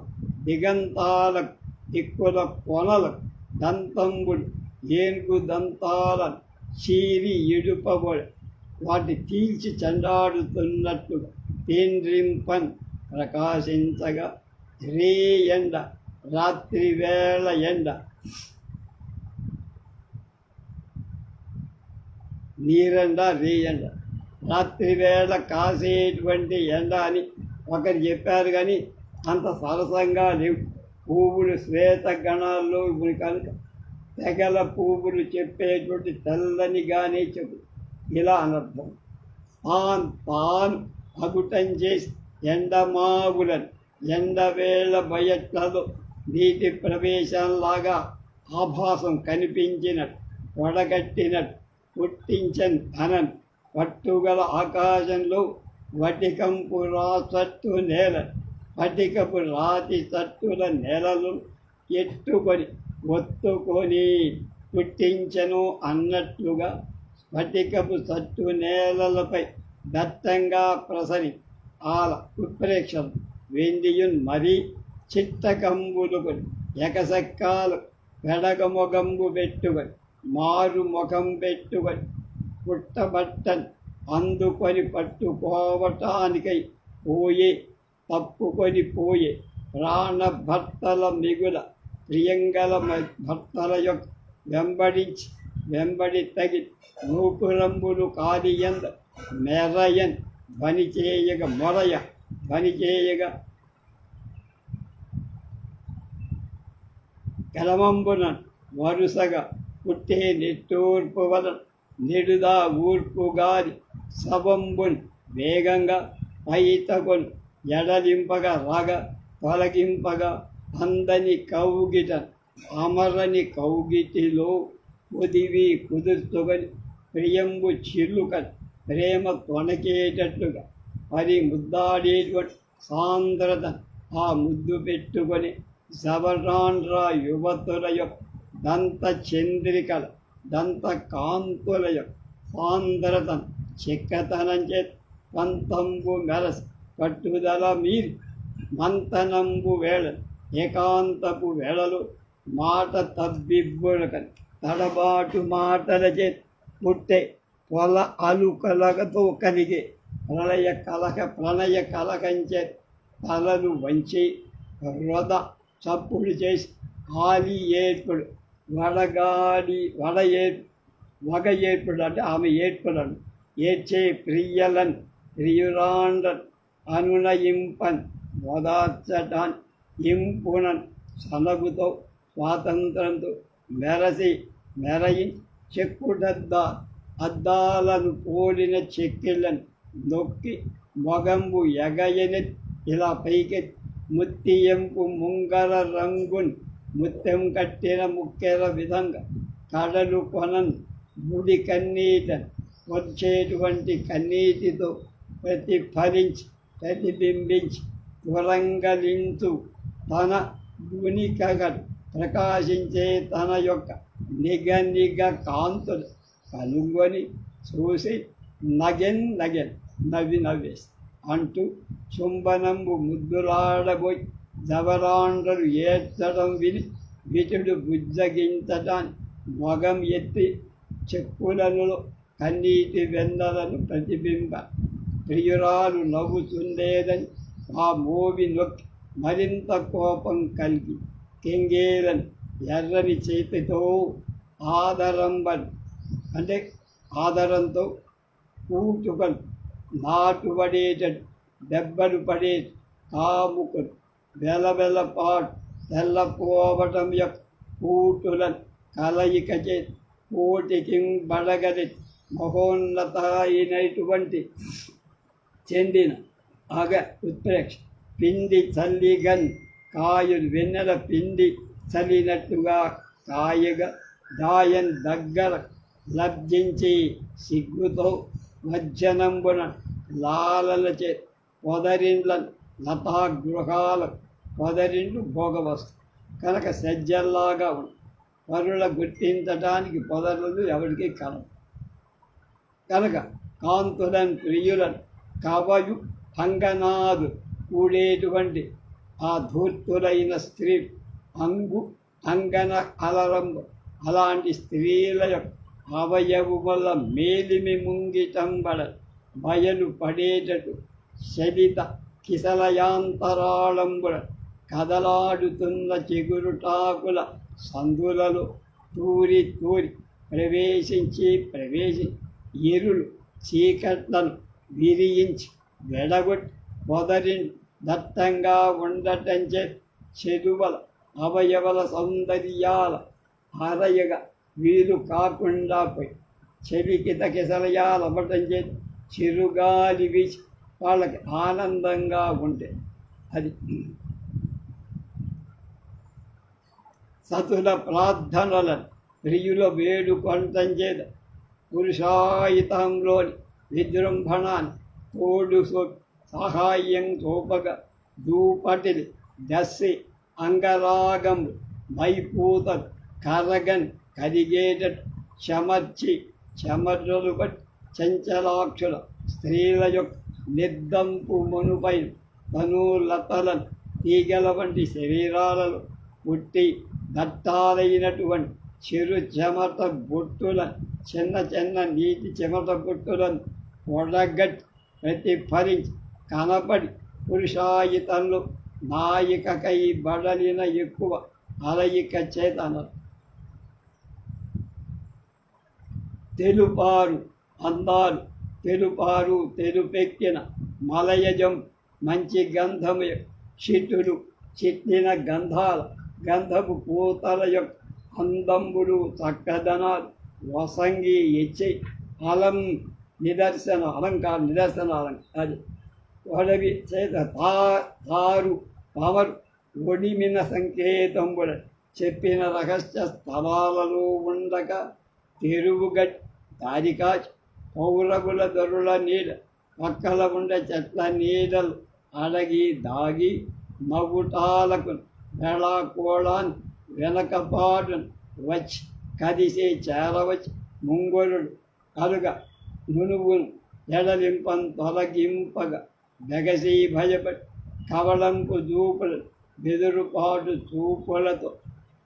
దిగంతాలకు దిక్కుల కొనలకు దంతంబుడు ఏనుగు దంతాలను చీరి ఇడుపబడి వాటి తీల్చి చెండాడుతున్నట్టుగా తేండ్రింపన్ ప్రకాశించగా రే ఎండ రాత్రి వేళ ఎండ నీరెండ రే ఎండ రాత్రి వేళ కాసేటువంటి ఎండ అని ఒకరు చెప్పారు కానీ అంత సరసంగా లేవు. పువ్వులు శ్వేత గణాల్లో ఇప్పుడు కనుక తెగల పువ్వులు చెప్పేటువంటి తెల్లనిగానే చెప్పు ఇలా అనర్థం. తాను అగుటం చేసి ఎండమావులను ఎండవేళ బయట్లలో నీటి ప్రవేశంలాగా ఆభాసం కనిపించినట్టు వడగట్టినట్టు పుట్టించని అనన్ పట్టుగల ఆకాశంలో వటికంపు రాసట్టు నేల పటికపు రాతి తట్టుల నెలలు ఎత్తుకొని ఒత్తుకొని పుట్టించను అన్నట్లుగా స్ఫటికపు తట్టు నేలలపై దట్టంగా ప్రసరి ఆల ఉత్ప్రేక్షలు వెండియున్ మరీ చిత్తకంబులుకొని ఎకసక్కాలు పెడగమొగంబు పెట్టుకొని మారు ముఖం పెట్టుకొని పుట్టబట్టన్ అందుకొని పట్టుకోవటానికై తప్పుకొని పోయే ప్రాణభర్తల మిగుల ప్రియంగల భర్తల యొక్క వెంబడి తగి నూపురంబులు కాలియంద మెరయన్ ధ్వనిచేయగా కలమంబున వరుసగా పుట్టే నిట్టూర్పు వలన నిడుదా ఊర్పు గాలి సవంబున్ వేగంగా పైతకొని ఎడలింపగా తొలగింపగా అందని కౌగిట అమరని కౌగిటిలో కుదివి కుదుర్చుకొని ప్రియంబు చిల్లుకని ప్రేమ తొణకేటట్లుగా ముద్దాడేటువంటి సాంద్రత ఆ ముద్దు పెట్టుకొని సవరాండ్రా యువతుల యొక్క దంత చంద్రికల దంత కాంతుల యొక్క సాంద్రతను చిక్కతనం చేత పంతంబు మెరస పట్టుదల మీరి మంతనంబు వేళ ఏకాంతపు వేళలు మాట తబ్బిబ్బులకని తడబాటు మాటల చేత పుట్టే పొల అలుకలతో కలిగే ప్రణయ కలకంచే తలను వంచి రొద చప్పుడు చేసి ఆలి ఏర్పుడు వగ ఏర్పుడు అంటే ఆమె ఏర్పులను ఏడ్చే ప్రియులన్ ప్రియురాండన్ అనునయింపన్ ఓదార్చటాన్ ఇంపునన్ సనగుతో స్వాతంత్రంతో మెరయి అద్దాలను పోలిన చెక్కిళ్ళను నొక్కి మొగంబు ఎగయని ఇలా పైకి ముత్తియంపు ముంగర రంగున్ ముత్యం కట్టిన ముక్కెర విధంగా కడలు కొనన్ ముడి కన్నీట వచ్చేటువంటి కన్నీటితో ప్రతిబింబించి తురంగలించు తన గునికగా ప్రకాశించే తన యొక్క నిగ కాంతులు కనుగొని చూసి నవ్వేసి అంటూ చుంబనంబు ముద్దులాడబోయి జవరాండ్రలు ఏడ్చడం విని విటుడు బుజ్జగించటాన్ని మొగం ఎత్తి చెక్కులలో కన్నీటి వెన్నలను ప్రతిబింబ ప్రియురాలు నవ్వుతుండేదని ఆ మోవి నొక్కి మరింత కోపం కలిగి కెంగేలను ఎర్రని చేతితో అంటే ఆదరంతో కూటుకలు నాటుపడేటట్టు దెబ్బలు పడే కాముకులు వెలవెలపాటు తెల్లపోవటం యొక్క కూటులను కలయిక చేసి కోటికి బడగలి మహోన్నత అయినటువంటి చెందిన ఉత్ప్రేక్ష పిండి చల్లిగన్ కాయులు వెన్నెల పిండి చల్లినట్టుగా కాయగా దాయన్ దగ్గర లబ్ధించి సిగ్గుతో మధ్యనంబున లాలలచే పొదరిండ్ల లతాగృహాల పొదరిండ్లు భోగవస్తు కనుక సజ్జల్లాగా ఉంది పరుల గుర్తించడానికి పొదరులు ఎవరికి కనుక కాంతులను ప్రియులను కవయు అంగనాదు కూడేటువంటి ఆ ధూర్తులైన స్త్రీ అంగన అలరంబు అలాంటి స్త్రీల యొక్క అవయవుల మేలిమి ముంగిటంబడ బయలు పడేటట్టు శలిత కిసలయాంతరాళంబుల కదలాడుతున్న చిగురుటాకుల సందులలో తూరి ప్రవేశించి ఎరులు చీకట్లను విరించి వెడగొట్టి పొదరిని దట్టంగా ఉండటంచే చెరువల అవయవల సౌందర్యాల అరయగా వీలు కాకుండా పోయి చెలికిత కిసలయాలవ్వటం చేసి చిరుగాలి వీచి వాళ్ళకి ఆనందంగా ఉంటే అది సతుల ప్రార్థనలను ప్రియుల వేడుకొనటం చేత పురుషాయితంలోని విజృంభణాన్ని తోడు సహాయం చూపగా దూపటిని దస్సి అంగరాగము మైపూతలు కరగన్ కరిగేటట్టు చెమర్రలు బట్టి చంచలాక్షుల స్త్రీల యొక్క నిర్దంపు మనుపై తనులతలను తీగల వంటి శరీరాలలో పుట్టి దట్టాలైనటువంటి చిరు చెమట బొట్టులను చిన్న నీటి చెమట బొట్టులను పొడగట్టి ప్రతిఫలించి కనపడి పురుషాయితంలో నాయికకై బడలిన ఎక్కువ అలయిక చేత తెలుపారు అందాలు తెలుపెక్కిన మలయజం మంచి గంధము చిట్టులు చిట్టిన గంధపు పూతల యొక్క అందంబులు చక్కదనాలు వసంగి ఇచ్చి నిదర్శనాలు అది ఒడవి చేత తారు పవరు ఒడిమిన సంకేతంబుల చెప్పిన రహస్య స్థలాలలో ఉండక తెరువుగట్టి దారికాచి పౌరగుల దొరుల నీడ పక్కల ఉండే చెట్ల నీడలు అడగి దాగి మగుటాలకు వేళాకోళాన్ని వెనకపాటును వచ్చి కదిసి చేరవచ్చి ముంగొరుడు కలుగ నునువును ఎడలింపను తొలగింపగా బెగసి భయపడి కవళంపు దూపులు బెదురుపాటు చూపులతో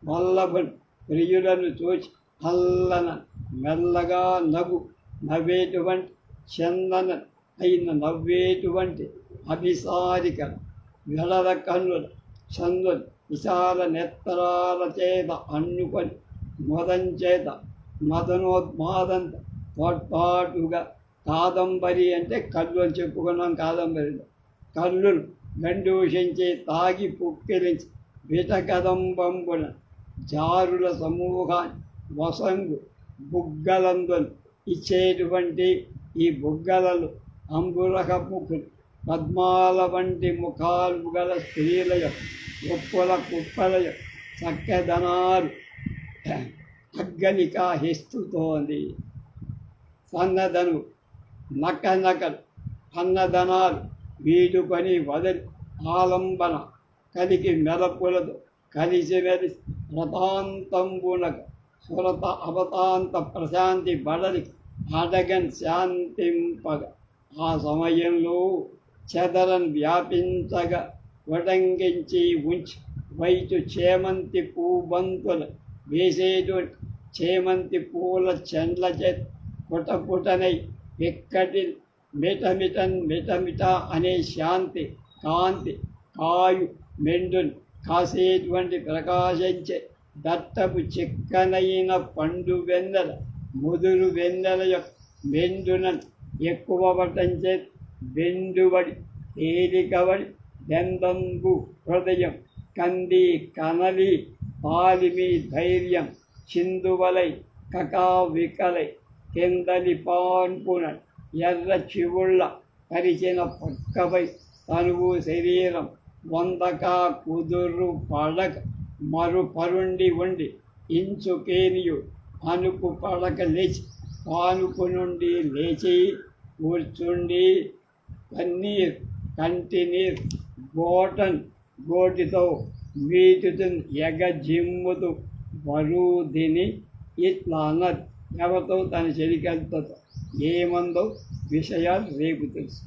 వల్లభులు ప్రియులను చూచి అల్లన మెల్లగా నవ్వేటువంటి చందన అయిన నవ్వేటువంటి అభిసారిక వెడల కన్నుల చందులు విశాల నేత్రాల చేత అన్నుకొని మొదంచేత మదనోన్మాదంత తోడ్పాటుగా కాదంబరి అంటే కళ్ళు అని చెప్పుకున్నాం. కాదంబరిలో కళ్ళులు గండూషించి తాగి పుక్కిరించి విటకదంబంబున జారుల సమూహాన్ని వసంగు బుగ్గలందులు ఇచ్చేటువంటి ఈ బుగ్గలలు అంబురహ ముఖులు పద్మాల వంటి ముఖాలు గల స్త్రీలయ ఉప్పుల కుప్పలయ చక్కదనాలు అగ్గలిక హిస్తుతోంది. సన్నదను నకనకలు అన్నదనాలు వీడుకొని వదలి ఆలంబన కలిగి మెలపులతో కలిసి మెలిసి రథాంతంబునక సురత అవతాంత ప్రశాంతి బడలి అడగన్ శాంతింపగ ఆ సమయంలో చెదరన్ వ్యాపించగా వడంగించి ఉంచి వైటు చేమంతి పూబంతుల వేసేటువంటి చేమంతి పూల చెండ్ల చేత పుటపుటనై ఎక్కటి మిటమిట అనే శాంతి కాంతి కాయు మెండును కాసేటువంటి ప్రకాశించే దట్టపు చిక్కనైన పండు వెన్నెల ముదురు వెన్నెల యొక్క మెండున ఎక్కువ పటంచే బెండుబడి తేలికబడి దెందంబు హృదయం కంది కనలి పాలిమి ధైర్యం చిందువలై కకావికలై కిందలి పాన్పున ఎర్ర చివుళ్ళ పరిచిన పక్కపై తనువు శరీరం వందక కుదురు పడక మరు పరుండి ఉండి ఇంచుకేనియు అనుకు పడక లేచి పానుకు నుండి లేచి కూర్చుండి కన్నీరు కంటి నీరు గోటితో వీటితో ఎగజిమ్ముతూ బరుదిని ఇట్లా అన్నది. ఎవరితో తన చెలికలతో ఏమందో విషయాలు రేపు తెలుసు.